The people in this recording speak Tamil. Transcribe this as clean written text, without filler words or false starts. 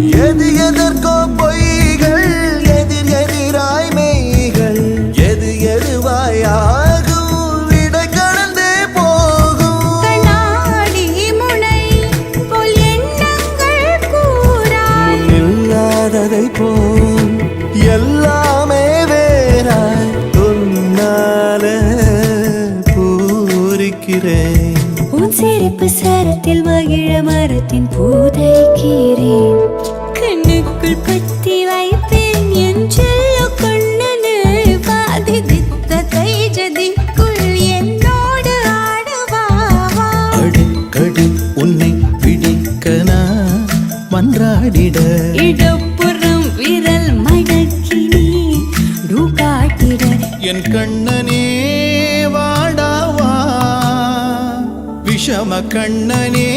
எதற்கோ பொய்கள் எதிர் எதிராய் மெய்கள் எது எதுவாயாகும் விடை கடந்தே போகும் கண்ணாடி முனை போல் எண்ணங்கள் கூறாய் இல்லாததை போல் எல்லாமே வேறாய் உன்னால பூரிக்கிறேன் உன் சிரிப்பு சரத்தில் மகிழ மரத்தின் பூதைக்கிறேன் கண்ணுக்குள் பத்தி வைப்பேன் என் செல்ல கண்ணனு பாதி தித்த தைஜதிக்குள் என்னோடு ஆடுவாவா அடுக்கடு உன்னை பிடிக்கனா மன்றாடிட இடப்புறம் விரல் மடக்கி நீ காட்டிட என் கண்ணனே வாடாவா விஷம கண்ணனே